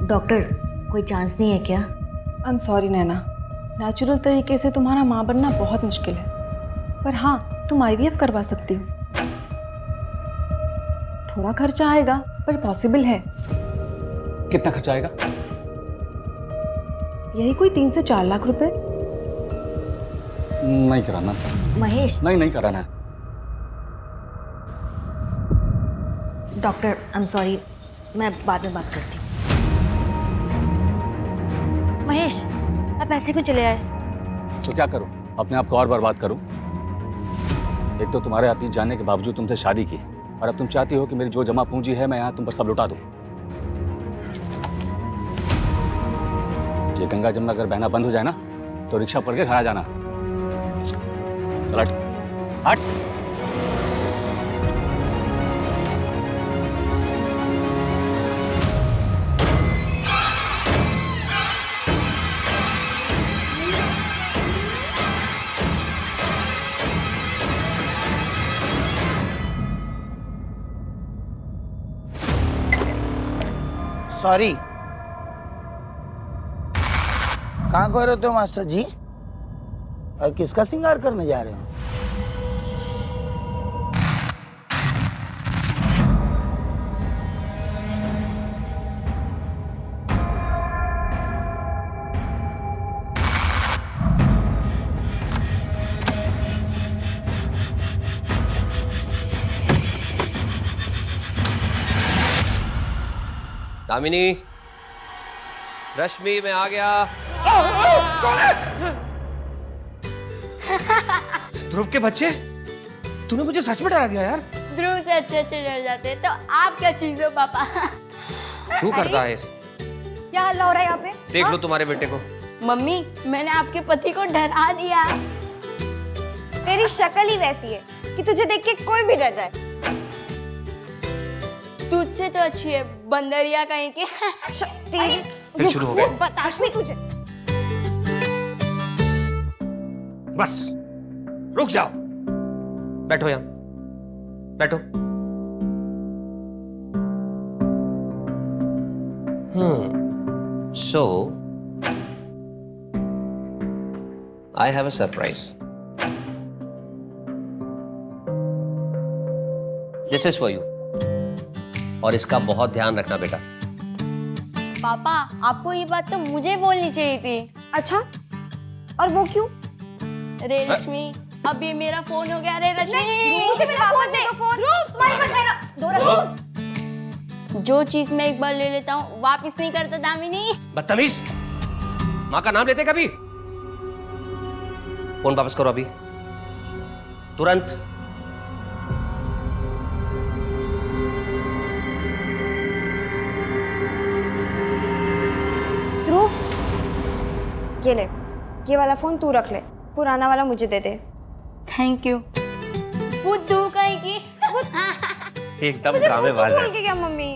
Doctor कोई chance नहीं है क्या? I am sorry Naina, natural तरीके से तुम्हारा माँ बनना बहुत मुश्किल है, पर हाँ तुम IVF करवा सकती हो। थोड़ा खर्चा आएगा पर पॉसिबल है। कितना खर्चा आएगा? यही कोई 3 से 4 लाख रुपए। नहीं कराना। महेश। नहीं कराना है। डॉक्टर आई एम सॉरी, मैं बाद में बात करती हूँ। महेश आप ऐसे क्यों चले आए? तो क्या करूं, अपने आप को और बर्बाद करूं? एक तो तुम्हारे अतीत जानने के बावजूद तुमसे शादी की, और अब तुम चाहती हो कि मेरी जो जमा पूंजी है मैं यहाँ तुम पर सब लुटा दूं। ये गंगा जमुना अगर बहना बंद हो जाए ना तो रिक्शा पकड़ के घर आ जाना। चल हट, हट। सॉरी, कहाँ खो रहे हो मास्टर जी? और किसका श्रृंगार करने जा रहे हो? दामिनी, रश्मि मैं आ गया। ध्रुव के बच्चे, तूने मुझे सच में डरा दिया यार। ध्रुव से अच्छे डर जाते हैं, तो आप क्या चीज हो पापा? तू करता है। क्या हल्ला हो रहा है यहाँ पे? देख लो तुम्हारे बेटे को। मम्मी मैंने आपके पति को डरा दिया। तेरी शक्ल ही वैसी है कि तुझे देख के कोई भी डर जाए। तुझसे तो अच्छी है बंदरिया कहीं की। फिर शुरू हो गया। बता तुझे। बस रुक जाओ, बैठो यहाँ, बैठो। So I have a surprise. This is for you. और इसका बहुत ध्यान रखना बेटा। पापा आपको ये बात तो मुझे बोलनी चाहिए थी। अच्छा, और वो क्यों? रे रश्मि, अब ये मेरा फोन हो गया। रे रश्मि मुझे मेरा फोन दे। तुम्हारे पास मेरा दो। जो चीज मैं एक बार ले लेता हूँ वापस नहीं करता दामिनी। बदतमीज, माँ का नाम लेते कभी? फोन वापस करो अभी, तुरंत। ध्रुव, ये ले, ये वाला फोन तू रख ले, पुराना वाला मुझे दे दे। Thank you. बुद्धू कहीं की। एकदम ड्रामेबाज है। भूल के क्या मम्मी?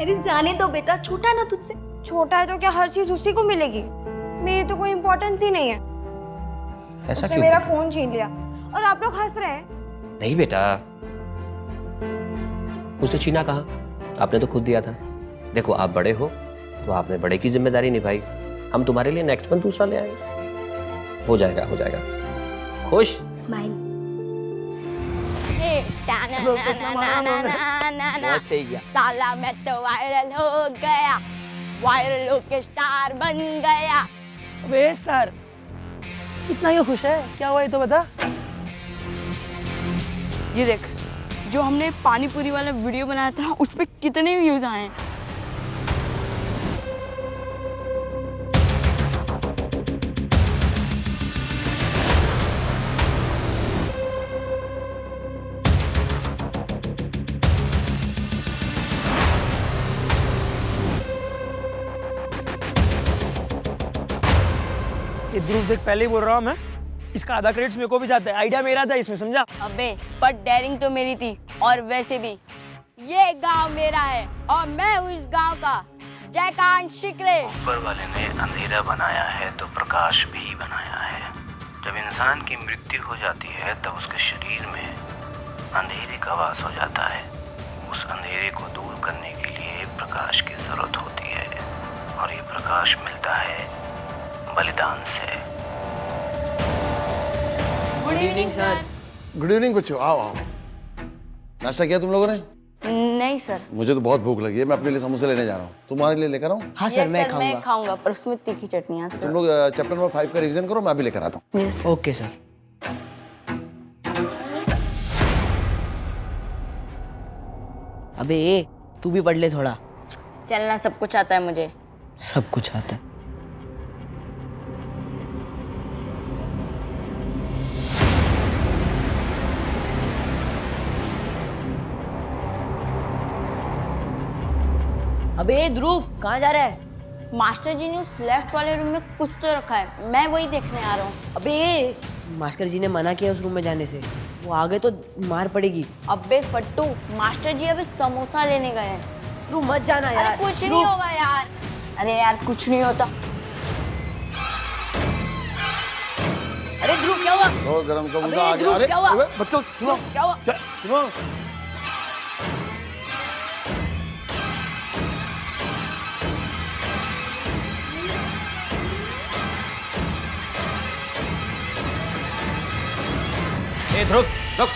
अरे जाने दो बेटा, छोटा है ना तुझसे। छोटा है तो क्या हर चीज उसी को मिलेगी? मेरी तो कोई इम्पोर्टेंस ही नहीं है। ऐसा उसने क्यों? मेरा फोन छीन लिया और आप लोग हंस रहे हैं। नहीं बेटा, उसने छीना कहाँ? आपने तो खुद दिया था। देखो आप बड़े हो तो आपने बड़े की जिम्मेदारी निभाई। हम तुम्हारे लिए नेक्स्ट मंथ दूसरा ले आएंगे। हो जाएगा, हो जाएगा। खुश? स्माइल। साला मैं तो वायरल हो गया, वायरल होके स्टार बन गया। अबे स्टार, इतना क्यों खुश है? क्या हुआ ये तो बता। ये देख, जो हमने पानी पूरी वाला वीडियो बनाया था उस पे कितने व्यूज आए हैं। ये ध्रुव देख, पहले ही बोल रहा हूँ मैं, इसका आधा क्रेडिट मेरे को भी जाता है। आइडिया मेरा था इसमें, समझा? अबे पर डेयरिंग तो मेरी थी। और वैसे भी ये गांव मेरा है और मैं हूँ इस गांव का जयकांत शिकरे। ऊपर वाले ने अंधेरा बनाया है तो प्रकाश भी बनाया है। जब इंसान की मृत्यु हो जाती है तब उसके शरीर में अंधेरे का वास हो जाता है। उस अंधेरे को दूर करने के लिए प्रकाश की जरूरत होती है प्रकाश मिलता है बलिदान से। Good evening sir. Good evening बच्चों, आओ आओ। नाश्ता किया तुम लोगों ने? नहीं सर। मुझे तो बहुत भूख लगी है, मैं अपने लिए समोसे लेने जा रहा हूँ। तुम्हारे लिए लेकर आऊँ? हाँ सर मैं खाऊंगा पर उसमें तीखी चटनी है तुम सर। लोग चैप्टर नंबर 5 का रिवीजन करो, मैं अभी लेकर आता हूँ। Yes okay sir. अबे तू भी पढ़ ले थोड़ा। चलना सब कुछ आता है मुझे। सब कुछ आता है। अबे ध्रुव कहाँ जा रहा है? मास्टर जी ने उस लेफ्ट वाले रूम में कुछ तो रखा है, मैं वही देखने आ रहा हूँ। अबे मास्टर जी ने मना किया उस रूम में जाने से, वो आगे तो मार पड़ेगी। अबे फट्टू, मास्टर जी अभी समोसा लेने गए हैं। तू मत जाना यार। अरे कुछ नहीं होगा यार। अरे यार कुछ नहीं होता। अरे ध्रुव क्या हुआ? तो गरम का मुद्दा आ अबे गया। ध्रुव अरे क्या हुआ? अबे, बच्चों सुनो, क्या हुआ? सुनो। ए ध्रुव रुक,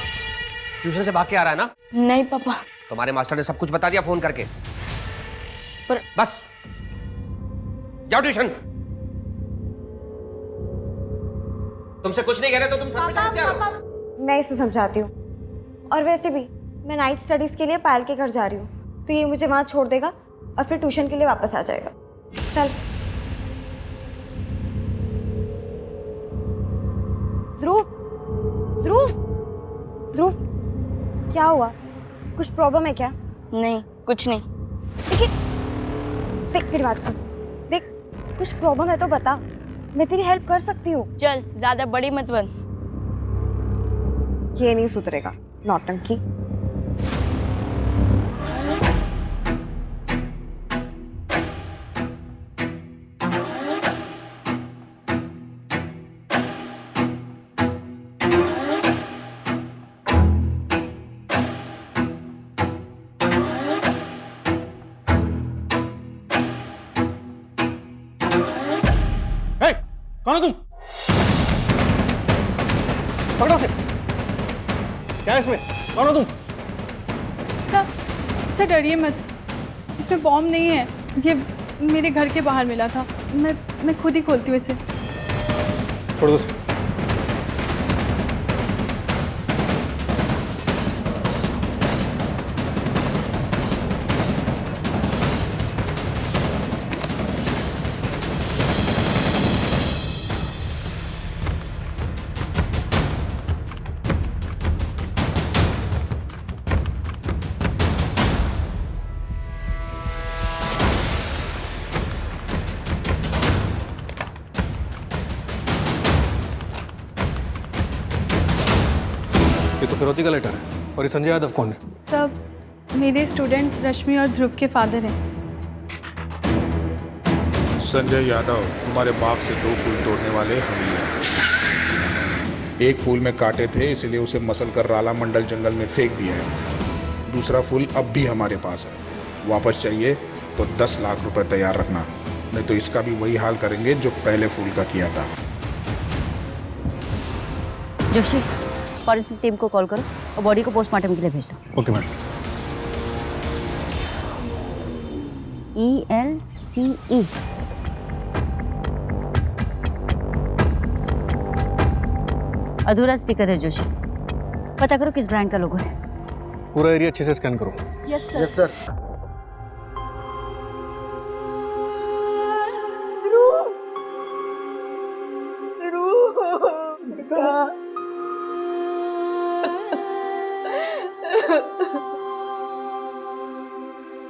ट्यूशन से भाग के आ रहा है ना? नहीं पापा। तुम्हारे मास्टर ने सब कुछ बता दिया फोन करके। पर बस जाओ ट्यूशन। तुमसे कुछ नहीं कह रहे तो तुम सब समझते रहो। मैं इसे समझाती हूँ। और वैसे भी मैं नाइट स्टडीज़ के लिए पायल के घर जा रही हूँ, तो ये मुझे वहाँ छोड़ देगा और फिर ट्यूशन के लिए वापस आ जाएगा। चल ध्रुव, ध्रुव, ध्रुव, क्या हुआ? कुछ प्रॉब्लम है क्या? नहीं कुछ नहीं। देखिए, देख मेरी बात सुन। देख कुछ प्रॉब्लम है तो बता, मैं तेरी हेल्प कर सकती हूँ। चल ज्यादा बड़ी मत बन। ये नहीं सुधरेगा नौटंकी। कौन हो तुम? पकड़ो उसे। क्या है इसमें? कौन हो तुम? सर डरिए मत, इसमें बॉम्ब नहीं है। ये मेरे घर के बाहर मिला था, मैं खुद ही खोलती हूँ इसे। छोड़ दो उसे। ये तो फिरौती का लेटर है। और ये संजय यादव कौन है? सब मेरे स्टूडेंट्स रश्मि और ध्रुव के फादर हैं। संजय यादव तुम्हारे बाग से 2 फूल तोड़ने वाले हम ही हैं। एक फूल में कांटे थे, इसलिए उसे मसल कर राला मंडल जंगल में फेंक दिया है। दूसरा फूल अब भी हमारे पास है। वापस चाहिए तो 10 लाख रुपए तैयार रखना, नहीं तो इसका भी वही हाल करेंगे जो पहले फूल का किया था। जोशी, फॉरेंसिक टीम को कॉल करो और बॉडी को पोस्टमार्टम के लिए भेज दो। Okay madam. ELCE अधूरा स्टिकर है जोशी, पता करो किस ब्रांड का लोगो है। पूरा एरिया अच्छे से स्कैन करो। Yes sir.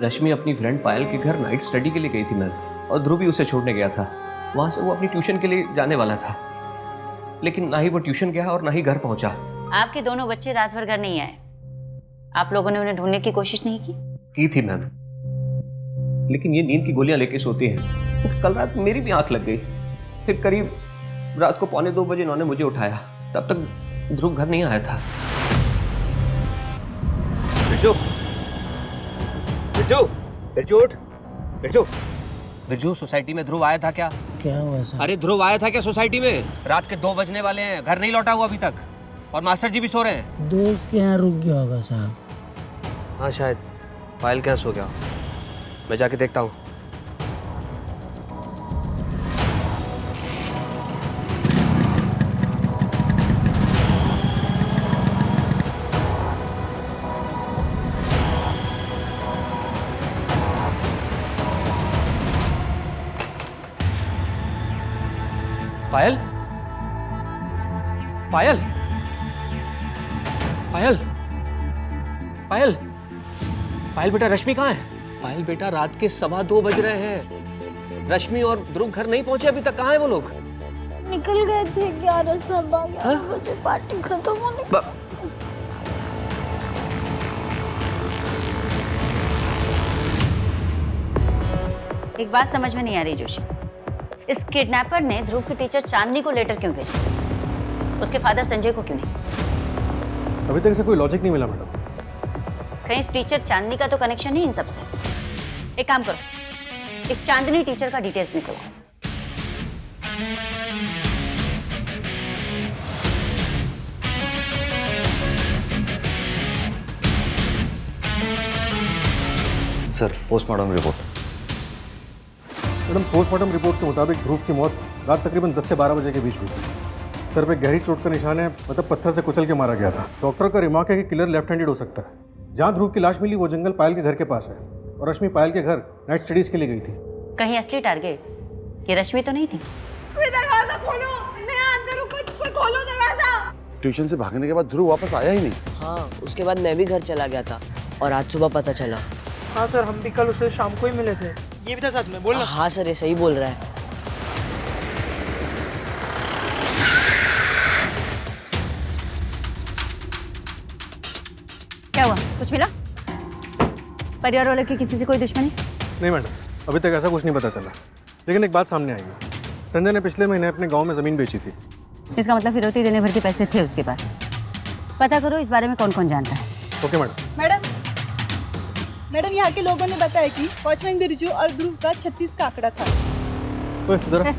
रश्मि अपनी फ्रेंड पायल के घर नाइट स्टडी के लिए गई थी मैम, और ध्रुव भी उसे छोड़ने गया था। वहां से वो अपनी ट्यूशन के लिए जाने वाला था, लेकिन ना ही वो ट्यूशन गया और ना ही घर पहुंचा। आपके दोनों बच्चे रात भर घर नहीं आए, आप लोगों ने उन्हें ढूंढने की कोशिश नहीं की? थी मैम, लेकिन ये नींद की गोलियां लेके सोती हैं। तो कल रात मेरी भी आंख लग गई। फिर करीब रात को 1:45 बजे इन्होंने मुझे उठाया, तब तक ध्रुव घर नहीं आया था। बिरजू, बिरजू, बिरजू उठ, बिरजू, बिरजू, सोसाइटी में ध्रुव आया था क्या? क्या हुआ सर? अरे ध्रुव आया था क्या सोसाइटी में? रात के 2 बजने वाले हैं, घर नहीं लौटा हुआ अभी तक, और मास्टर जी भी सो रहे हैं। दोस्त के यहाँ रुक गया होगा साहब। हाँ शायद पायल क्या सो गया, मैं जाके देखता हूँ। पायल, पायल, पायल, पायल, पायल बेटा, रश्मि कहाँ है? पायल बेटा, रात के 2:15 बज रहे हैं। रश्मि और ध्रुव घर नहीं पहुंचे अभी तक, कहाँ है वो लोग? निकल गए थे 11 बजे पार्टी खत्म होने। एक बात समझ में नहीं आ रही जोशी, इस किडनैपर ने ध्रुव की टीचर चांदनी को लेटर क्यों भेजा, उसके फादर संजय को क्यों नहीं? अभी तक इसे कोई लॉजिक नहीं मिला मैडम। कहीं इस टीचर चांदनी का तो कनेक्शन नहीं इन सबसे? एक काम करो, इस चांदनी टीचर का डिटेल्स निकलो। Sir, postmortem report. Madam, postmortem report के मुताबिक ध्रुव की मौत रात तकरीबन 10 से 12 बजे के बीच हुई थी। सर पे गहरी चोट का निशान है, मतलब पत्थर से कुचल के मारा गया था। डॉक्टर का रिमार्क है कि किलर लेफ्ट हैंडेड हो सकता है। जहाँ ध्रुव की लाश मिली वो जंगल पायल के घर के पास है, और रश्मि पायल के घर नाइट स्टडीज के लिए गई थी। कहीं असली टारगेट ये रश्मि तो नहीं थी? दरवाजा खोलो, मैं अंदर हूं, कोई खोलो दरवाजा। ट्यूशन से भागने के बाद ध्रुव वापस आया ही नहीं। हाँ, उसके बाद मैं भी घर चला गया था और आज सुबह पता चला। हाँ सर, हम भी कल उसे शाम को ही मिले थे। ये भी था साथ में, बोलना। हाँ सर, ये सही बोल रहा है। क्या हुआ, कुछ मिला? परिवार वालों की किसी से कोई दुश्मनी? नहीं मैडम, अभी तक ऐसा कुछ नहीं पता चला, लेकिन एक बात सामने आई है। संजय ने पिछले महीने अपने गांव में ज़मीन बेची थी। इसका मतलब फिरौती देने भर के पैसे थे उसके पास। पता करो इस बारे में कौन कौन जानता है। Okay madam. मैडम, यहाँ के लोगों ने बताया कि वॉचमैन बिरजू और ध्रुव का 36 का आंकड़ा था। इधर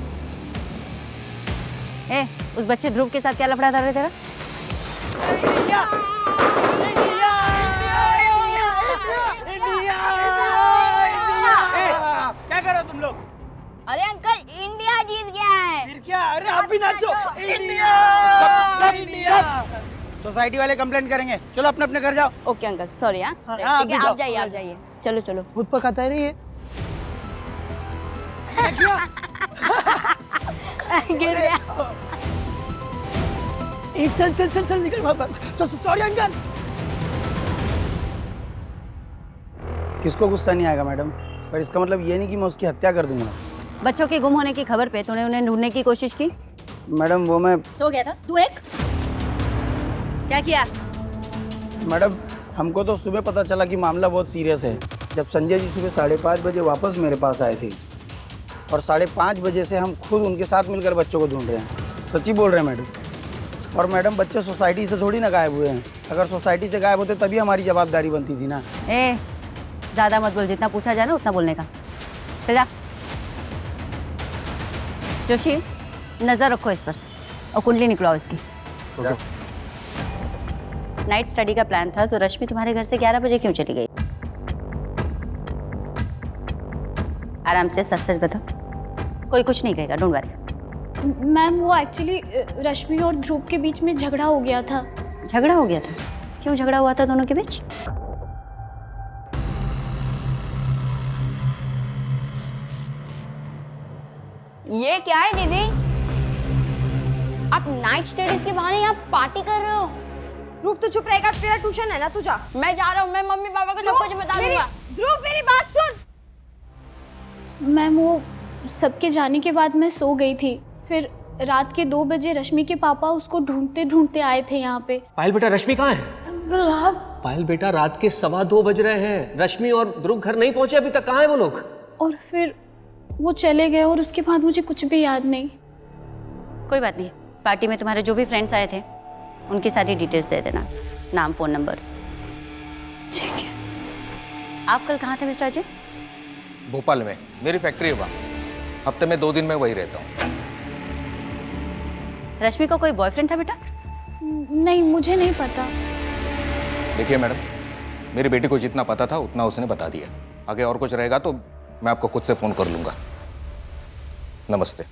उस बच्चे ध्रुव के साथ क्या लफड़ा था रे तेरा? क्या कर रहे हो तुम लोग? अरे अंकल, इंडिया जीत गया है। फिर क्या? अरे आप भी नाचो। India, India. सोसाइटी वाले कंप्लेंट करेंगे, चलो अपने अपने घर जाओ। Okay uncle, sorry. हाँ ठीक है, आप जाइए, आप जाइए। चलो चलो। खुद पकाता है ये। गिर गया। चल चल चल चल निकल। Sorry uncle. किसको गुस्सा नहीं आएगा मैडम, पर इसका मतलब ये नहीं कि मैं उसकी हत्या कर दूंगा। बच्चों के गुम होने की खबर पे तूने उन्हें ढूंढने की कोशिश की? मैडम, वो मैं सो गया था तू। एक क्या किया? मैडम, हमको तो सुबह पता चला कि मामला बहुत सीरियस है। जब संजय जी सुबह 5:30 बजे वापस मेरे पास आए थे, और 5:30 बजे से हम खुद उनके साथ मिलकर बच्चों को ढूंढ रहे हैं। सच्ची बोल रहे हैं मैडम। और मैडम, बच्चे सोसाइटी से थोड़ी ना गायब हुए हैं। अगर सोसाइटी से गायब होते तभी हमारी जवाबदारी बनती थी ना। ज़्यादा मत बोल, जितना पूछा जाए ना उतना बोलने का। चल जा। जोशी, नज़र रखो इस पर, और कुंडली निकलाओ इसकी। नाइट स्टडी का प्लान था, तो रश्मि तुम्हारे घर से 11 बजे क्यों चली गई? आराम से सच सच बताओ, कोई कुछ नहीं कहेगा, डोंट वरी। मैम, वो एक्चुअली रश्मि और ध्रुव के बीच में झगड़ा हो गया था। झगड़ा हो गया था? क्यों झगड़ा हुआ था दोनों के बीच? ये क्या है दीदी? आप नाइट स्टडीज के बहाने यहाँ पार्टी कर रहे हो? ध्रुव, तो चुप रहेगा? तेरा ट्यूशन है ना, तू जा। मैं जा रहा हूँ, मैं मम्मी पापा को सब कुछ बता दूंगा। ध्रुव, मेरी बात सुन। मैम, वो सबके जाने के बाद मैं सो गई थी। फिर रात के 2 बजे रश्मि के पापा उसको ढूंढते ढूंढते आए थे यहाँ पे। पायल बेटा, रश्मि कहाँ है? अंकल आप। पायल बेटा, रात के 2:15 बज रहे हैं। रश्मि और ध्रुव घर नहीं पहुंचे अभी तक, कहाँ है वो लोग? और फिर वो चले गए, और उसके बाद मुझे कुछ भी याद नहीं। कोई बात नहीं, पार्टी में तुम्हारे जो भी फ्रेंड्स आए थे उनकी सारी डिटेल्स दे देना, नाम, फ़ोन नंबर। ठीक है। आप कल कहाँ थे मिस्टर अजय? भोपाल में, मेरी फैक्ट्री है वहाँ। हफ्ते में 2 दिन मैं वही रहता हूँ। रश्मि का कोई बॉयफ्रेंड था बेटा? नहीं, मुझे नहीं पता। देखिए मैडम, मेरी बेटी को जितना पता था उतना उसने बता दिया। आगे और कुछ रहेगा तो मैं आपको खुद से फ़ोन कर लूँगा। नमस्ते।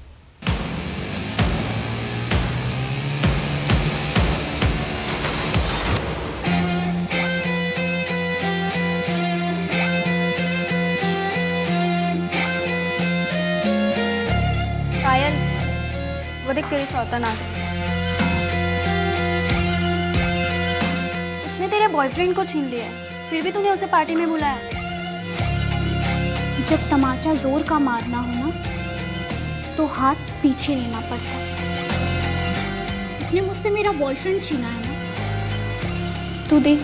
पायल, वो देख तेरी सौतनात। उसने तेरे बॉयफ्रेंड को छीन लिया, फिर भी तूने उसे पार्टी में बुलाया। जब तमाचा जोर का मारना हो ना, तो हाथ पीछे लेना पड़ता। इसने मुझसे मेरा बॉयफ्रेंड छीना है ना, तो देख,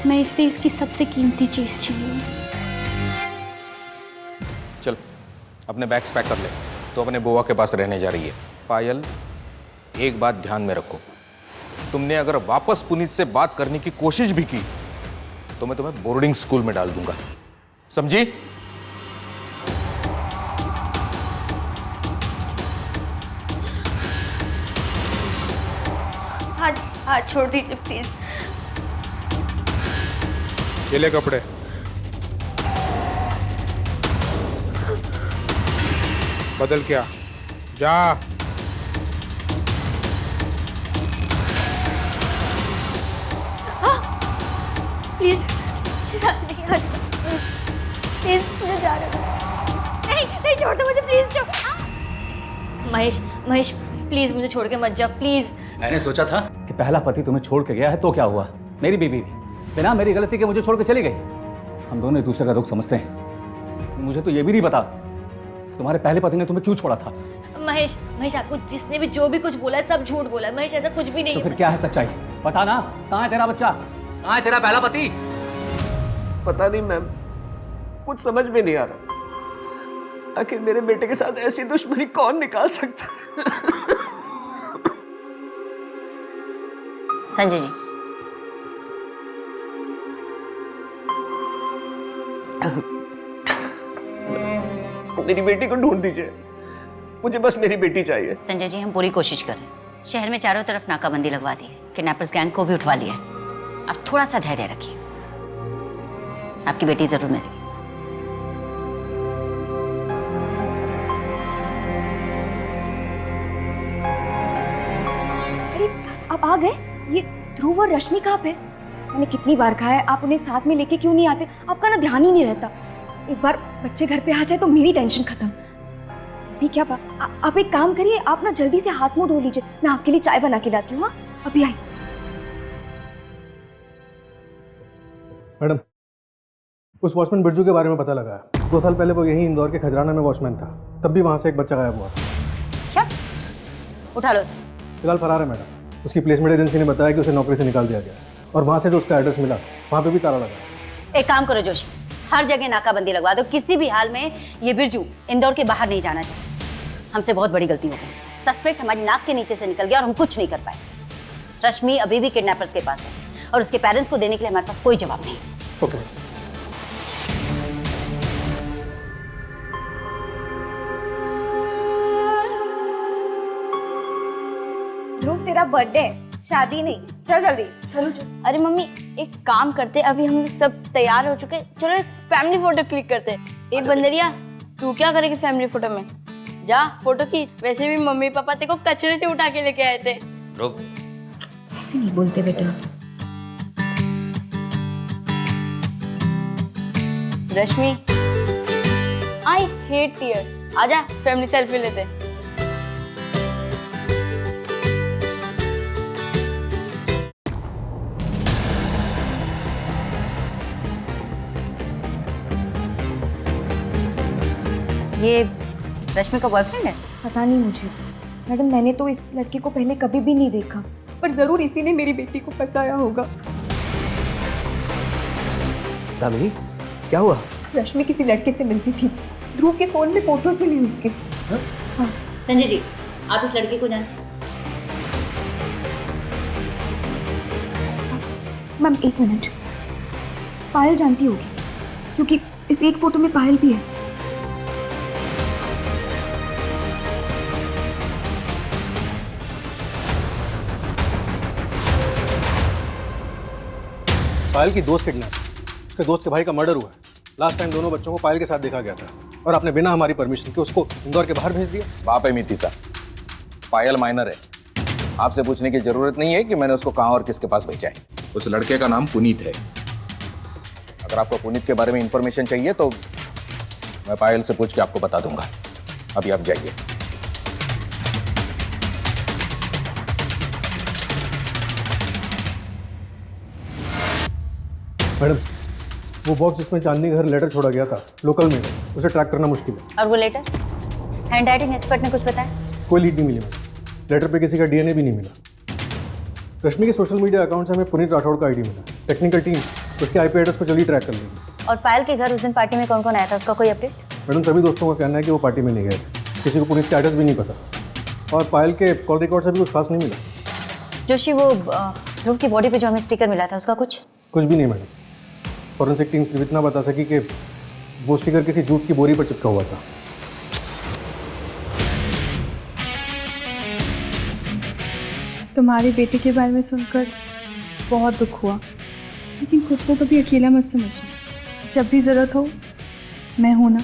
मैं इससे इसकी सबसे कीमती चीज छीन लूँ। चल अपने बैग्स पैक कर ले, तो अपने बुआ के पास रहने जा रही है। पायल, एक बात ध्यान में रखो, तुमने अगर वापस पुनीत से बात करने की कोशिश भी की तो मैं तुम्हें बोर्डिंग स्कूल में डाल दूंगा, समझी? हाथ छोड़ दीजिए प्लीज। ये ले कपड़े। बदल क्या, जा। प्लीज प्लीज, मुझे जा रहा है। नहीं नहीं, छोड़ दो मुझे प्लीज। महेश, महेश प्लीज मुझे छोड़ के मत जा प्लीज। मैंने सोचा था कि पहला पति तुम्हें छोड़ के गया है तो क्या हुआ, मेरी बीवी भी बिना मेरी गलती के मुझे छोड़ के चली गई। हम दोनों एक दूसरे का दुख समझते हैं। मुझे तो ये भी नहीं पता तुम्हारे पहले पति ने तुम्हें क्यों छोड़ा था। महेश, महेश आपको जिसने भी जो भी कुछ बोला है सब झूठ बोला है। महेश ऐसा कुछ भी नहीं तो फिर क्या है सच्चाई, बता ना। कहाँ है तेरा बच्चा, कहाँ है तेरा पहला पति? पता नहीं मैम, कुछ समझ में नहीं आ रहा। आखिर मेरे बेटे के साथ ऐसी दुश्मनी कौन निकाल सकता? संजय जी, मेरी बेटी को ढूंढ दीजिए, मुझे बस मेरी बेटी चाहिए। संजय जी हम पूरी कोशिश कर रहे हैं। शहर में चारों तरफ नाकाबंदी लगवा दी है, किडनैपर्स गैंग को भी उठवा लिया है। आप थोड़ा सा धैर्य रखिए, आपकी बेटी जरूर मिलेगी। अरे आप आ गए? ये ध्रुव और रश्मि कहाँ पे? मैंने कितनी बार कहा है आप उन्हें साथ में लेके क्यों नहीं आते? आपका ना ध्यान ही नहीं रहता। एक बार बच्चे घर पे आ जाए तो मेरी टेंशन खत्म। अभी क्या आप एक काम करिए, आप ना जल्दी से हाथ मुंह धो लीजिए, मैं आपके लिए चाय बना के लाती हूँ। अभी आई। मैडम, उस वॉचमैन बिरजू के बारे में पता लगा है। 2 साल पहले वो यहीं इंदौर के खजराना में वॉचमैन था, तब भी वहाँ से एक बच्चा गायब हुआ। क्या? उठा लो उसे। फिलहाल फरार है मैडम। उसकी प्लेसमेंट एजेंसी ने बताया कि उसे नौकरी से निकाल दिया गया, और वहाँ से जो उसका एड्रेस मिला वहाँ पे भी ताला लगा। एक काम करो जोशी, हर जगह नाकाबंदी लगवा दो। किसी भी हाल में ये बिरजू इंदौर के बाहर नहीं जाना चाहिए। हमसे बहुत बड़ी गलती हो गई। सस्पेक्ट हमारी नाक के नीचे से निकल गया और हम कुछ नहीं कर पाए। रश्मि अभी भी किडनैपर्स के पास है और उसके पेरेंट्स को देने के लिए हमारे पास कोई जवाब नहीं। ओके। ध्रुव तेरा बर्थडे है, शादी नहीं। चल जल्दी, चलो चलो। अरे मम्मी एक काम करते, अभी हम सब तैयार हो चुके, चलो एक फैमिली फोटो क्लिक करते। एक बंदरिया, तू क्या करेगी फैमिली फोटो में? जा फोटो खींच। वैसे भी मम्मी पापा तेरे को कचरे से उठा के लेके आए थे। ऐसे नहीं बोलते बेटा। रश्मि, आई हेट टीयर्स। आजा फैमिली सेल्फी लेते। ये रश्मि का बॉयफ्रेंड है? पता नहीं मुझे मैडम, मैंने तो इस लड़के को पहले कभी भी नहीं देखा, पर जरूर इसी ने मेरी बेटी को फंसाया होगा। दामिनी, क्या हुआ? रश्मि किसी लड़के से मिलती थी, ध्रुव के फोन में फोटोज मिली उसके। हाँ। संजय जी, आप इस लड़के को जानते हैं? मैम 1 मिनट, पायल जानती होगी क्योंकि इस एक फोटो में पायल भी है। पायल की दोस्त किडनैप, उसके दोस्त के भाई का मर्डर हुआ है। लास्ट टाइम दोनों बच्चों को पायल के साथ देखा गया था और आपने बिना हमारी परमिशन के उसको इंदौर के बाहर भेज दिया। बाप है मीति साहब, पायल माइनर है, आपसे पूछने की जरूरत नहीं है कि मैंने उसको कहाँ और किसके पास भेजा है। उस लड़के का नाम पुनीत है। अगर आपको पुनीत के बारे में इंफॉर्मेशन चाहिए तो मैं पायल से पूछ के आपको बता दूंगा। अभी आप जाइए। मैडम, वो बॉक्स जिसमें चांदनी घर लेटर छोड़ा गया था लोकल में, उसे ट्रैक करना मुश्किल है। और वो लेटर? हैंड राइटिंग एक्सपर्ट ने कुछ बताया? कोई लीड नहीं मिली मैडम। लेटर पे किसी का डीएनए भी नहीं मिला। रश्मि के सोशल मीडिया अकाउंट से हमें पुनीत राठौड़ का आईडी मिला। टेक्निकल टीम उसके आईपी एड्रेस को जल्दी ट्रैक कर लेगी। और पायल के घर उस दिन पार्टी में कौन कौन आया था, उसका कोई अपडेट? मैडम, सभी दोस्तों का कहना है कि वो पार्टी में नहीं गए, किसी को पुनीत का एड्रेस भी नहीं पता और पायल के कॉल रिकॉर्ड से भी कुछ खास नहीं मिला। जोशी, वो ध्रुव की बॉडी पे जो हमें स्टिकर मिला था उसका कुछ भी नहीं मैडम। फॉरेंसिक टीम सिर्फ इतना बता सकी कि वो स्टिकर किसी जूट की बोरी पर चिपका हुआ था। तुम्हारी बेटी के बारे में सुनकर बहुत दुख हुआ, लेकिन खुद को कभी अकेला मत समझना। जब भी ज़रूरत हो मैं हूं ना।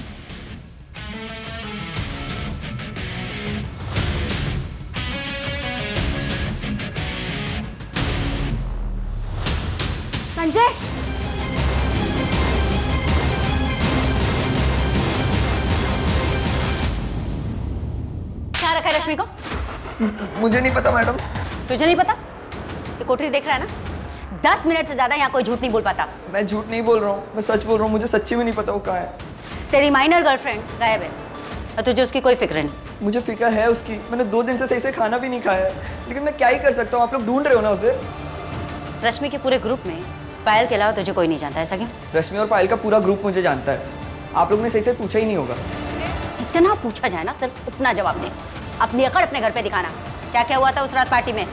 संजय, क्या रखा है रश्मि को? मुझे नहीं पता मैडम। तुझे नहीं पता? ये कोठरी देख रहा है ना? 10 मिनट से ज्यादा यहाँ कोई झूठ नहीं बोल पाता। मैं झूठ नहीं बोल रहा हूँ, मैं सच बोल रहा हूँ। मुझे सच्ची में नहीं पता वो कहाँ है। तेरी माइनर गर्लफ्रेंड गायब है और तुझे उसकी कोई फिक्र नहीं। मुझे फिक्र है उसकी। मैंने 2 दिन से सही से खाना भी नहीं खाया है, लेकिन मैं क्या ही कर सकता हूँ। आप लोग ढूंढ रहे हो ना उसे। रश्मि के पूरे ग्रुप में पायल के अलावा तुझे कोई नहीं जानता, ऐसा क्यों? रश्मि और पायल का पूरा ग्रुप मुझे जानता है। आप लोग ने सही से पूछा ही नहीं होगा। जितना पूछा जाए ना सिर्फ उतना जवाब दे। अपनी अकड़ अपने घर पे दिखाना। क्या क्या हुआ था उस रात पार्टी में?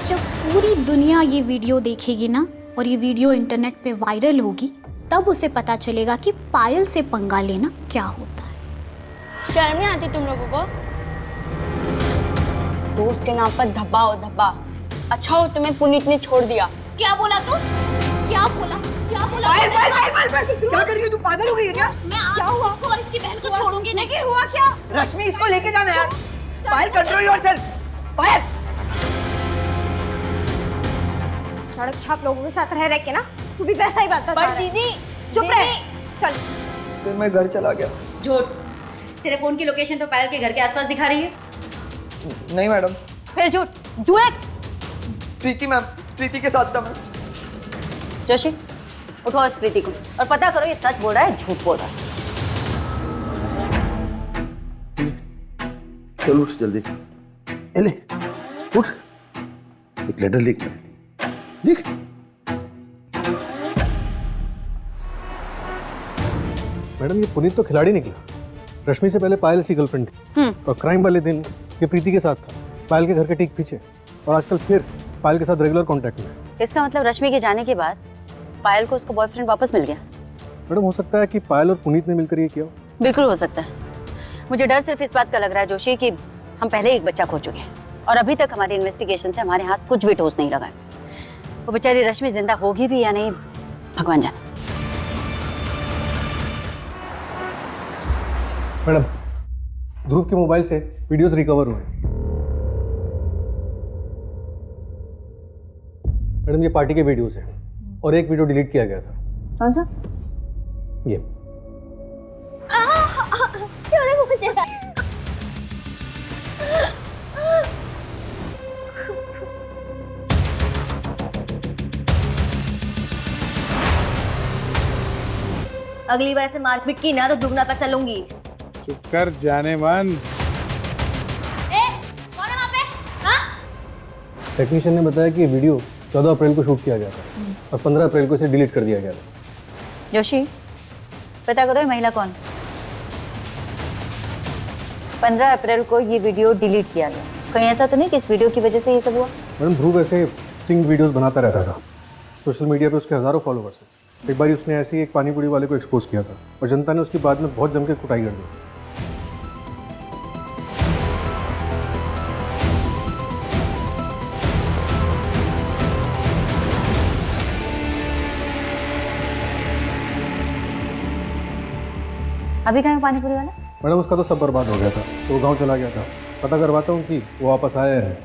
जब पूरी दुनिया ये वीडियो देखेगी ना और ये वीडियो इंटरनेट पे वायरल होगी, तब उसे पता चलेगा कि पायल से पंगा लेना क्या होता है। शर्म नहीं आती तुम लोगों को? दोस्त के नाम पर धब्बा हो धब्बा। अच्छा हो तुम्हें पुनीत ने छोड़ दिया। क्या बोला तू? क्या बोला? क्या बोला? पायल, पायल, पायल, पायल, पायल, क्या कर रही है तू? पागल हो गई है क्या? मैं क्या हुआ? इसको और इसकी बहन को छोड़ूंगी नहीं। लेकिन हुआ क्या? रश्मि, इसको लेके जाना यार। पायल, कंट्रोल योरसेल्फ। पायल, सड़क छाप लोगों के साथ रह के ना तू भी वैसा ही बात कर। पर दीदी चुप रह। चल। फिर मैं घर चला गया। झूठ। तेरे फोन की लोकेशन तो पायल के घर के आसपास दिखा रही है। नहीं मैडम। फिर झूठ। Do it. प्रीति मैम, प्रीति के साथ था मैं। जोशी, उठो इस प्रीति को और पता करो ये सच बोल रहा है झूठ बोल रहा है। चलो उठ जल्दी। ले उठ, एक लेटर लिख। लिख। मैडम, ये पुनीत तो खिलाड़ी निकला। रश्मि से पहले पायल की गर्लफ्रेंड थी और क्राइम वाले दिन ये प्रीति के साथ था, पायल के घर के ठीक पीछे, और आजकल फिर पायल के साथ रेगुलर कांटेक्ट में है। इसका मतलब रश्मि के जाने के बाद पायल को उसका बॉयफ्रेंड वापस मिल गया। मैडम, हो सकता है कि पायल और पुनीत ने मिलकर ये किया हो। बिल्कुल हो सकता है। मुझे डर सिर्फ इस बात का लग रहा है जोशी कि हम पहले एक बच्चा खो चुके हैं और अभी तक हमारी इन्वेस्टिगेशन से हमारे हाथ कुछ भी ठोस नहीं लगा है। वो बेचारी रश्मि जिंदा होगी भी या नहीं, भगवान जाने। मैडम, ध्रुव के मोबाइल से वीडियोस रिकवर हुए। मैडम, ये पार्टी के वीडियोस हैं और एक वीडियो डिलीट किया गया था। कौन सा? ये मुझे अगली बार से मारपीट की ना तो दुगना पैसा लूंगी। चुप कर जाने मन। टेक्नीशियन ने बताया कि ये वीडियो 14 अप्रैल को शूट किया गया था और 15 अप्रैल को इसे डिलीट कर दिया गया था। जोशी, पता करो ये महिला कौन? 15 अप्रैल को ये वीडियो डिलीट किया गया। कहीं ऐसा तो नहीं कि इस वीडियो की वजह से ये सब हुआ? मैडम, ध्रुव ऐसे स्टिंग वीडियोस बनाता रहता था। सोशल मीडिया पे उसके हजारों फॉलोवर्स हैं। एक बार उसने ऐसे ही एक पानी पूरी वाले को एक्सपोज किया था और जनता ने उसकी बाद में बहुत जम के कुटाई कर दी। अभी कहाँ है पानीपुरी वाला? मैडम उसका तो सब बर्बाद हो गया था, तो वो गांव चला गया था। पता करवाता हूँ कि वो वापस आया है।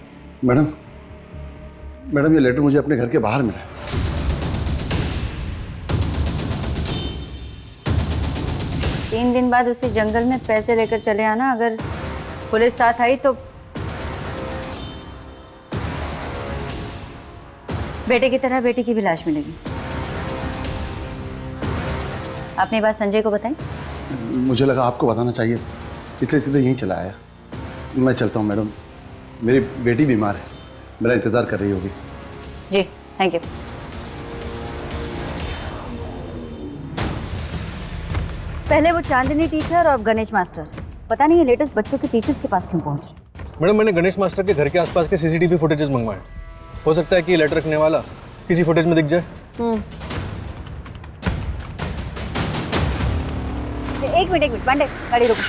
मैडम ये लेटर मुझे अपने घर के बाहर मिला है। 3 दिन बाद उसी जंगल में पैसे लेकर चले आना। अगर पुलिस साथ आई तो बेटे की तरह बेटी की भी लाश मिलेगी। आपने बात संजय को बताई? मुझे लगा आपको बताना चाहिए, इसलिए सीधे यहीं चला आया। मैं चलता हूँ मैडम, मेरी बेटी बीमार है, मेरा इंतज़ार कर रही होगी। जी थैंक यू। पहले वो चांदनी टीचर और गणेश मास्टर, पता नहीं ये लेटेस्ट बच्चों के टीचर्स के पास क्यों पहुंच रहे। मैडम मैंने गणेश मास्टर के घर के आसपास के सीसीटीवी फुटेजेस मंगवाए। हो सकता है कि ये लेटर रखने वाला किसी फुटेज में दिख जाए। एक मिनट पांडे, गाड़ी रुको।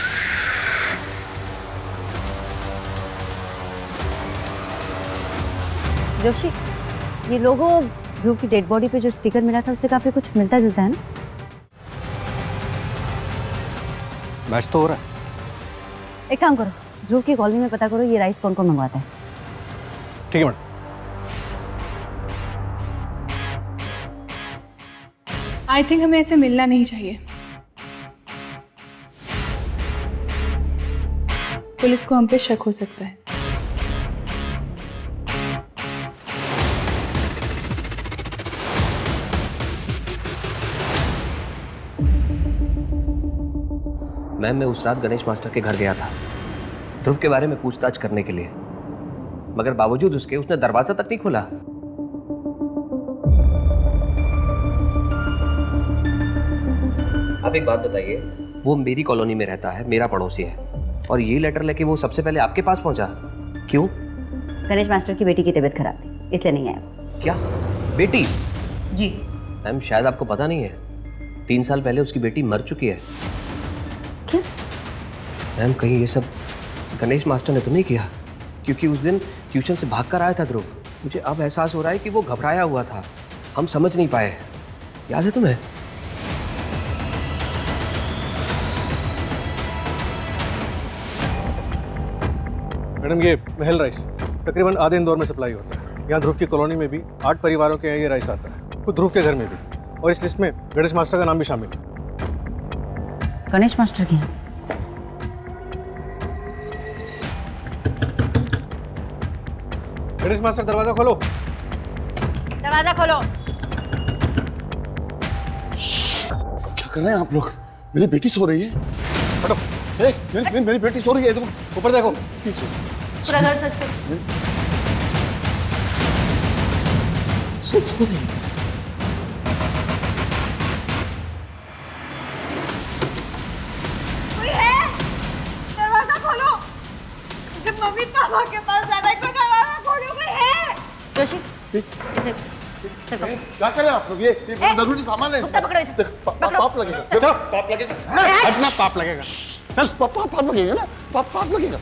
जोशी, ये लोगों ध्रुव की डेड बॉडी पे जो स्टिकर मिला था उससे काफी कुछ मिलता जुलता है ना? मैच तो हो रहा है। एक काम करो, ध्रुव की कॉलोनी में पता करो ये राइस कौन कौन मंगवाता है। ठीक है मैडम। आई थिंक हमें ऐसे मिलना नहीं चाहिए। पुलिस को हम पे शक हो सकता है। मैम मैं उस रात गणेश मास्टर के घर गया था ध्रुव के बारे में पूछताछ करने के लिए, मगर बावजूद उसके उसने दरवाजा तक नहीं खोला। आप एक बात बताइए, वो मेरी कॉलोनी में रहता है, मेरा पड़ोसी है, और ये लेटर लेके वो सबसे पहले आपके पास पहुंचा, क्यों? गणेश मास्टर की बेटी की तबीयत खराब थी इसलिए नहीं आया। क्या बेटी? जी मैम शायद आपको पता नहीं है, 3 साल पहले उसकी बेटी मर चुकी है। क्या? मैम कहीं ये सब गणेश मास्टर ने तो नहीं किया? क्योंकि उस दिन ट्यूशन से भाग कर आया था ध्रुव। मुझे अब एहसास हो रहा है कि वो घबराया हुआ था, हम समझ नहीं पाए। याद है तुम्हें? मैडम ये महल राइस तकरीबन आधे इंदौर में सप्लाई होता है। यहाँ ध्रुव की कॉलोनी में भी 8 परिवारों के यहाँ ये राइस आता है, खुद ध्रुव के घर में भी, और इस लिस्ट में गणेश मास्टर का नाम भी शामिल है। गणेश मास्टर की? गणेश मास्टर दरवाजा खोलो। दरवाजा खोलो। क्या कर रहे हैं आप लोग? मेरी बेटी सो रही है। हटो। मेरी बेटी सो रही है, देखो ऊपर देखो। पूरा घर सर्च करो। सो रही है। कोई है? दरवाजा खोलो। मुझे मम्मी पापा के पास जाना है, कोई दरवाजा खोलो, कोई है? जोशी इसे क्या कर रहे हैं आप लोग? ये जरूरी सामान है। कुत्ता पकड़ो इसे। पाप लगेगा। देखो पाप लगेगा। हटना, पाप लगेगा। चल पाप लगेगा ना, पाप लगेगा।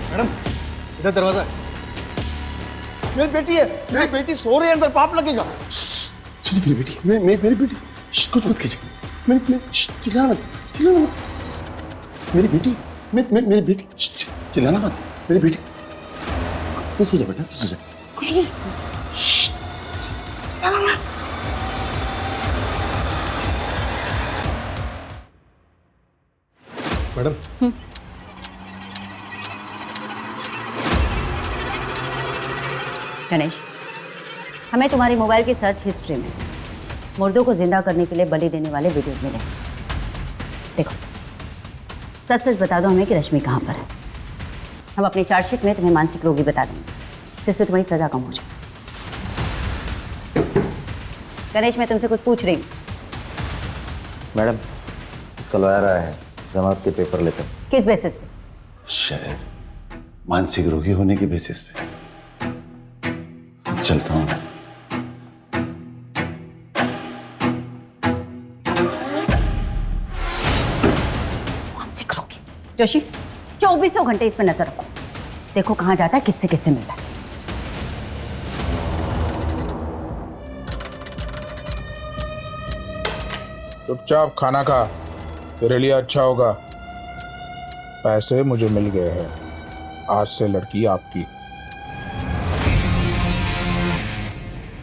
मैडम इधर दरवाजा है। मेरी बेटी है, मेरी बेटी सो रही है अंदर, पाप लगेगा। चलिए मेरी बेटी, मेरी बेटी, कुछ मत कीजिए। चिल्लाना मत। मेरी बेटी, मेरी बेटी, चिल्लाना मत। मेरी बेटी, तू सो जा बेटा, तू सो जा। कुछ नहीं। मैडम गणेश, हमें तुम्हारी मोबाइल की सर्च हिस्ट्री में मुर्दों को जिंदा करने के लिए बलि देने वाले वीडियोज मिले। देखो सच बता दो हमें कि रश्मि कहाँ पर है। हम अपनी चार्जशीट में तुम्हें मानसिक रोगी बता देंगे, जिससे तुम्हारी सजा कम हो जाए। गणेश मैं तुमसे कुछ पूछ रही हूँ। मैडम इसका लॉयर आया है, जमानत के पेपर लेकर। किस बेसिस पे? शायद मानसिक रोगी होने के बेसिस पे। चलता हूँ। मानसिक रोगी जोशी, 24 घंटे इस पर नजर रखो। देखो कहाँ जाता है, किससे किससे मिलता है। चुपचाप खाना खा, तेरे लिए अच्छा होगा। पैसे मुझे मिल गए हैं, आज से लड़की आपकी।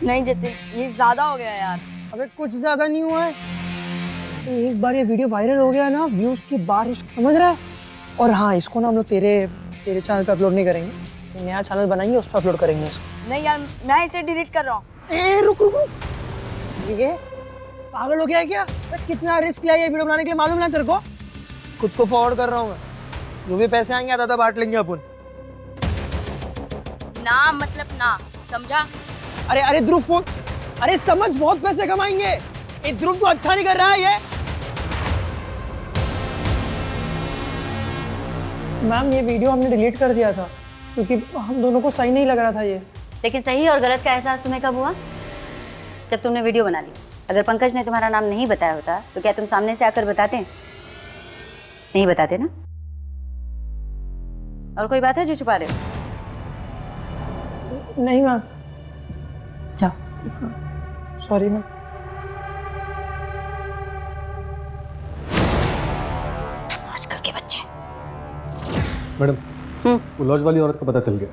नहीं जतिन, ये ज्यादा हो गया यार। अबे कुछ ज्यादा नहीं हुआ है। एक बार ये वीडियो वायरल हो गया ना, व्यूज की बारिश, समझ रहा है। और हाँ, इसको ना हम लोग तेरे चैनल पे अपलोड नहीं करेंगे, नया चैनल बनाएंगे, उस पर अपलोड करेंगे इसको। नहीं यार, मैं इसे डिलीट कर रहा हूँ। रुक रुक रुक, ये पागल हो गया है क्या? कितना रिस्क लिया ये वीडियो बनाने के लिए, मालूम ना तेरे को? खुद को फॉरवर्ड कर रहा हूँ मैं, जो भी पैसे आएंगे आधा बांट लेंगे अपन। ना मतलब ना, समझा? अरे अरे ध्रुव फोन, अरे समझ, बहुत पैसे कमाएंगे। ये ध्रुव तो अच्छा नहीं कर रहा है ये। मैम ये वीडियो हमने डिलीट कर दिया था क्योंकि हम दोनों को सही नहीं लग रहा था ये। लेकिन सही और गलत का एहसास तुम्हें कब हुआ? जब तुमने वीडियो बना ली। अगर पंकज ने तुम्हारा नाम नहीं बताया होता तो क्या तुम सामने से आकर बताते? नहीं बताते ना? और कोई बात है जो छुपा रहे हो? नहीं मैम। जाओ। Sorry ma'am. आजकल के बच्चे। मैडम, वो लॉज वाली औरत का पता चल गया।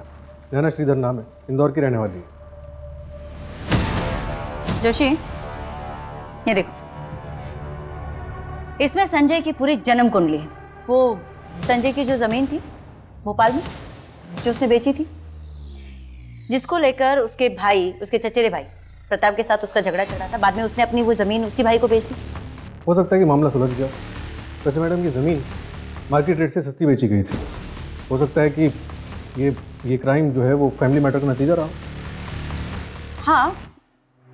नैना श्रीधर नाम है, इंदौर की रहने वाली है। जोशी, ये देखो, इसमें संजय की पूरी जन्म कुंडली है। वो संजय की जो जमीन थी भोपाल में, जो उसने बेची थी, जिसको लेकर उसके भाई, उसके चचेरे भाई प्रताप के साथ उसका झगड़ा चल रहा था। बाद में उसने अपनी वो जमीन उसी भाई को बेच दी। हो सकता है कि मामला सुलझ गया। वैसे मैडम, ये ज़मीन मार्केट रेट से सस्ती बेची गई थी। हो सकता है कि ये क्राइम जो है वो फैमिली मैटर का नतीजा रहा। हाँ,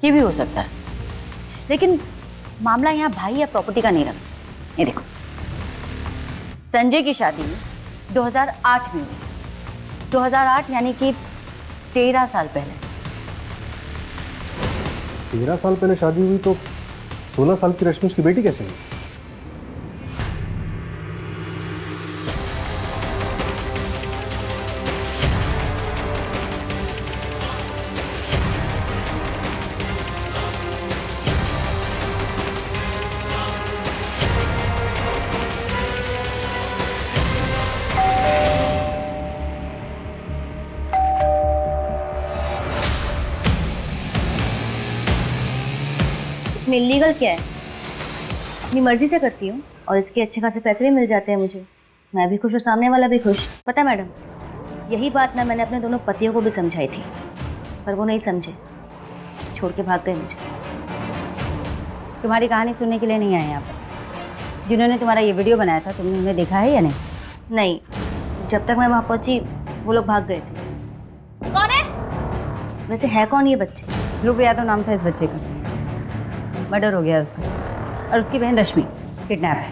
ये भी हो सकता है, लेकिन मामला यहाँ भाई या प्रॉपर्टी का नहीं रहा। ये देखो, संजय की शादी 2008 में हुई। 2008 यानी कि 13 साल पहले। 13 साल पहले शादी हुई तो 16 साल की रश्मि उसकी बेटी कैसे हुई? इसमें इलीगल क्या है? अपनी मर्जी से करती हूँ और इसके अच्छे खासे पैसे भी मिल जाते हैं मुझे। मैं भी खुश और सामने वाला भी खुश। पता है मैडम, यही बात ना मैंने अपने दोनों पतियों को भी समझाई थी, पर वो नहीं समझे, छोड़ के भाग गए मुझे। तुम्हारी कहानी सुनने के लिए नहीं आए यहाँ पर। जिन्होंने तुम्हारा ये वीडियो बनाया था, तुमने उन्हें देखा है या नहीं? नहीं, जब तक मैं वहाँ पहुँची वो लोग भाग गए थे। कौन है? वैसे है कौन ये बच्चे? ध्रुव यादव नाम था इस बच्चे का। मर्डर हो गया उसका, और उसकी बहन रश्मि किडनैप है।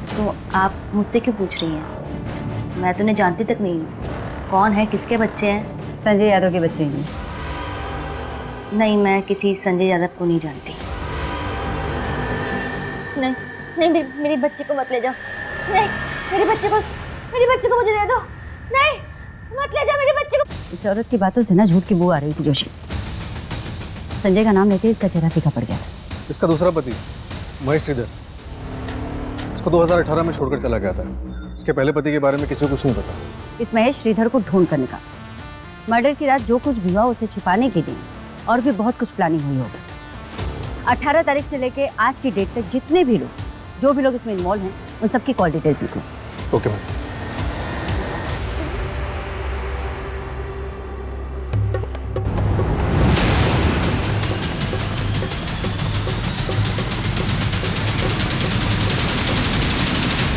तो आप मुझसे क्यों पूछ रही हैं? मैं तो उन्हें जानती तक नहीं हूँ। कौन है, किसके बच्चे हैं? संजय यादव के बच्चे हैं। नहीं, मैं किसी संजय यादव को नहीं जानती। नहीं नहीं, मेरे बच्चे को मत ले जाओ। नहीं, मेरे बच्चे को मुझे दे दो। नहीं, मत ले जाओ मेरे बच्चे को। इस औरत की बातों से ना झूठ की बू आ रही थी जोशी। संजय का नाम लेते ही इसका चेहरा फीका पड़ गया। इसका दूसरा पति महेश श्रीधर, इसको 2018 में छोड़कर चला गया था। इसके पहले पति के बारे में किसी को कुछ नहीं पता। इस महेश श्रीधर को ढूंढ कर निकाल। मर्डर की रात जो कुछ भी हुआ उसे छिपाने के लिए और भी बहुत कुछ प्लानिंग हुई होगी। 18 तारीख से लेके आज की डेट तक जितने भी लोग, जो भी लोग इसमें इन्वॉल्व हैं, उन सबकी कॉल डिटेल्स लिखो। Okay ma'am.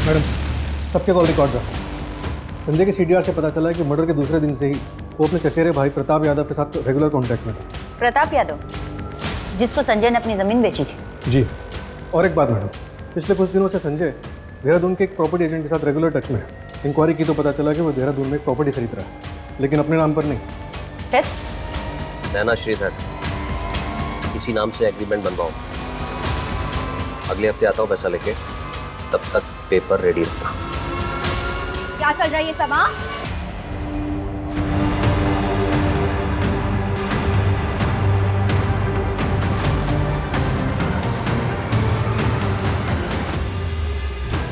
मैडम, सबके कॉल रिकॉर्ड था। संजय के सीडीआर से पता चला है कि मर्डर के दूसरे दिन से ही वो अपने चचेरे भाई प्रताप यादव के साथ रेगुलर कांटेक्ट में था। प्रताप यादव, जिसको संजय ने अपनी जमीन बेची थी? जी। और एक बात मैडम, पिछले कुछ दिनों से संजय देहरादून के एक प्रॉपर्टी एजेंट के साथ रेगुलर टच में है। इंक्वायरी की तो पता चला कि वो देहरादून में एक प्रॉपर्टी खरीद रहा है, लेकिन अपने नाम पर नहीं। फिर नैना श्रीधर, इसी नाम से एग्रीमेंट बनवाओ। अगले हफ्ते आता हूँ पैसा लेके, तब तक पेपर रेडी रखना। क्या चल रहा है ये सब? हाँ,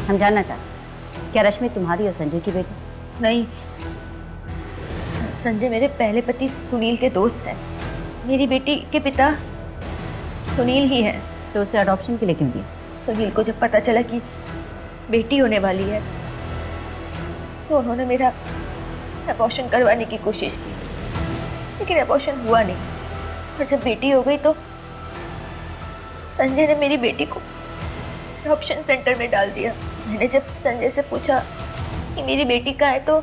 हम जानना चाहते हैं, क्या रश्मि तुम्हारी और संजय की बेटी? नहीं, संजय मेरे पहले पति सुनील के दोस्त हैं। मेरी बेटी के पिता सुनील ही हैं। तो उसे अडॉप्शन के लिए क्यों दिया? सुनील को जब पता चला कि बेटी होने वाली है तो उन्होंने मेरा अबॉर्शन करवाने की कोशिश की, लेकिन अबॉर्शन हुआ नहीं। और जब बेटी हो गई तो संजय ने मेरी बेटी को अडॉप्शन सेंटर में डाल दिया। मैंने जब संजय से पूछा कि मेरी बेटी कहाँ है तो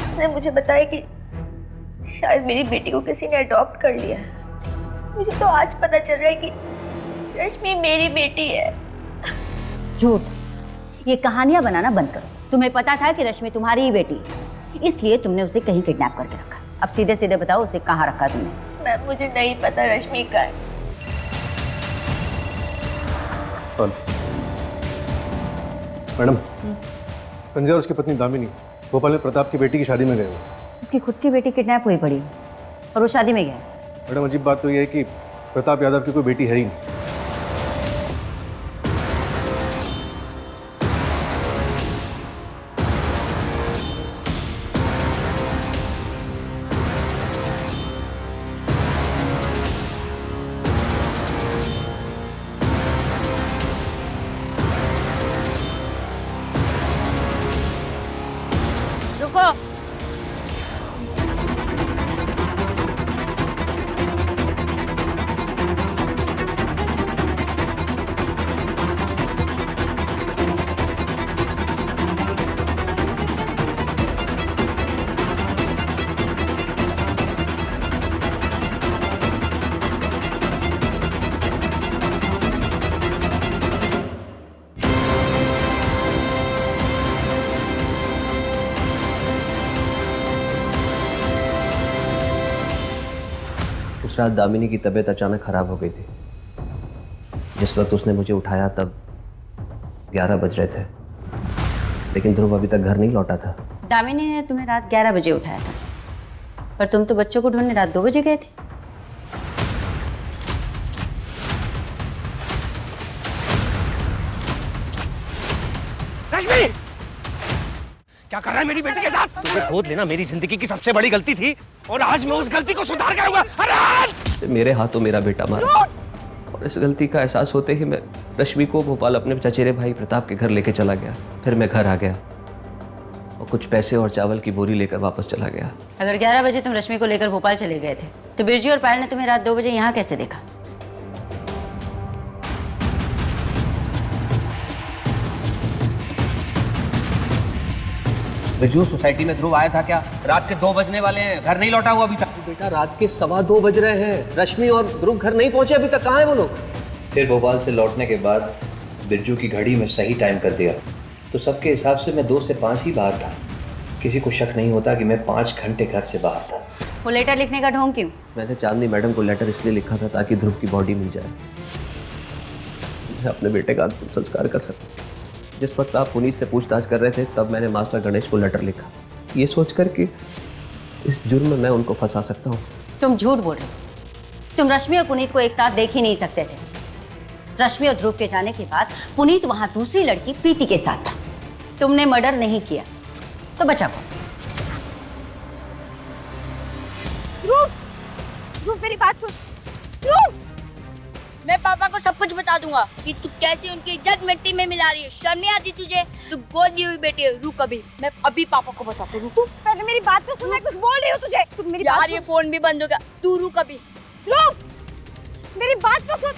उसने मुझे बताया कि शायद मेरी बेटी को किसी ने अडॉप्ट कर लिया है। मुझे तो आज पता चल रहा है कि रश्मि मेरी बेटी है। झूठ, ये कहानियां बनाना बंद करो। तुम्हें पता था कि रश्मि तुम्हारी ही बेटी है, इसलिए तुमने उसे कहीं किडनैप करके रखा। अब सीधे सीधे बताओ, उसे कहाँ रखा तुमने? मैम, मुझे नहीं पता रश्मि का है। मैडम, संजय और उसकी पत्नी दामिनी भोपाल में प्रताप की बेटी की शादी में गए हुए। उसकी खुद की बेटी किडनैप हुई पड़ी और वो शादी में गया। मैडम, अजीब बात तो ये है कि प्रताप यादव की कोई बेटी है ही नहीं। रुको, उस रात दामिनी की तबीयत अचानक खराब हो गई थी। जिस वक्त उसने मुझे उठाया तब 11 बज रहे थे, लेकिन ध्रुव अभी तक घर नहीं लौटा था। दामिनी ने तुम्हें रात 11 बजे उठाया था, पर तुम तो बच्चों को ढूंढने रात 2 बजे गए थे। रश्मि, क्या कर रहा है मेरी बेटी के साथ? तुझे गोद लेना मेरी जिंदगी की सबसे बड़ी गलती थी और आज मैं उस गलती को सुधार कर दूंगा। मेरे हाथों मेरा बेटा मारा और इस गलती का एहसास होते ही मैं रश्मि को भोपाल अपने चचेरे भाई प्रताप के घर लेके चला गया। फिर मैं घर आ गया और कुछ पैसे और चावल की बोरी लेकर वापस चला गया। अगर 11 बजे तुम रश्मि को लेकर भोपाल चले गए थे तो बिरजू और पायल ने तुम्हें रात 2 बजे यहाँ कैसे देखा? बिरजू, सोसाइटी में ध्रुव आया था क्या? रात के 2 बजने वाले हैं, घर नहीं लौटा हुआ अभी तक। बेटा, रात के 2:15 बज रहे हैं। रश्मि और ध्रुव घर नहीं पहुंचे अभी तक। कहाँ हैं वो लोग? फिर भोपाल से लौटने के बाद बिरजू की घड़ी में सही टाइम कर दिया तो सबके हिसाब से मैं 2 से 5 ही बाहर था। किसी को शक नहीं होता कि मैं 5 घंटे घर से बाहर था। वो लेटर लिखने का ढोंग क्यों? मैंने चांदनी मैडम को लेटर इसलिए लिखा था ताकि ध्रुव की बॉडी मिल जाए, मैं अपने बेटे का अंतिम संस्कार कर सकूं। जिस वक्त आप पुनीत से पूछताछ कर रहे थे तब मैंने मास्टर गणेश को लेटर लिखा, ये सोचकर कि इस जुर्म में मैं उनको फंसा सकता हूँ। तुम झूठ बोल रहे हो। तुम रश्मि और पुनीत को एक साथ देख ही नहीं सकते थे। रश्मि और ध्रुव के जाने के बाद पुनीत वहां दूसरी लड़की प्रीति के साथ था। तुमने मर्डर नहीं किया तो बचा कौन? ध्रुव, मेरी बात सुन। ध्रुव, मैं पापा को सब कुछ बता दूंगा कि तू कैसे उनकी इज्जत मिट्टी में मिला रही है। शर्म नहीं आती तुझे? तू गोद ली हुई बेटी है। रुक अभी, मैं अभी पापा को बताती हूँ। तू पहले मेरी बात तो सुन, मैं कुछ बोल रही हूँ तुझे। तुम मेरी यार, बात ये फोन भी बंद हो गया। तू रुक अभी। ध्रुव, मेरी बात तो सुन।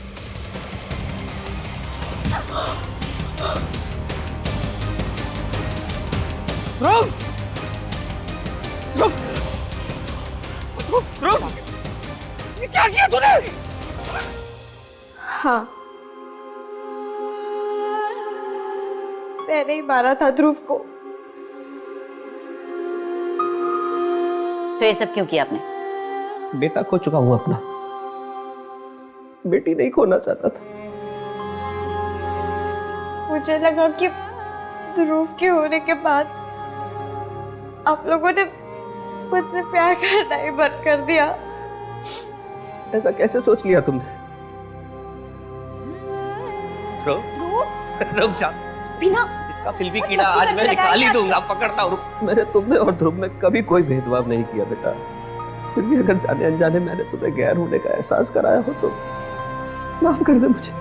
ध्रुव! ध्रुव! ध्रुव! ये क्या किया तूने? हाँ, मैंने ही मारा था ध्रुव को। तो ये सब क्यों किया आपने? बेटा खो चुका हूं अपना, बेटी नहीं खोना चाहता था। मुझे लगा कि ध्रुव के होने के बाद आप लोगों ने मुझसे प्यार करना ही बंद कर दिया। ऐसा कैसे सोच लिया तुमने? रुक जा बिना इसका फिल्मी कीड़ा आज मैं निकाल ही दूंगा, पकड़ता हूँ। मैंने तुम में और ध्रुव में कभी कोई भेदभाव नहीं किया बेटा। फिर भी अगर जाने अनजाने मैंने तुम्हें गैर होने का एहसास कराया हो तो माफ कर दे मुझे।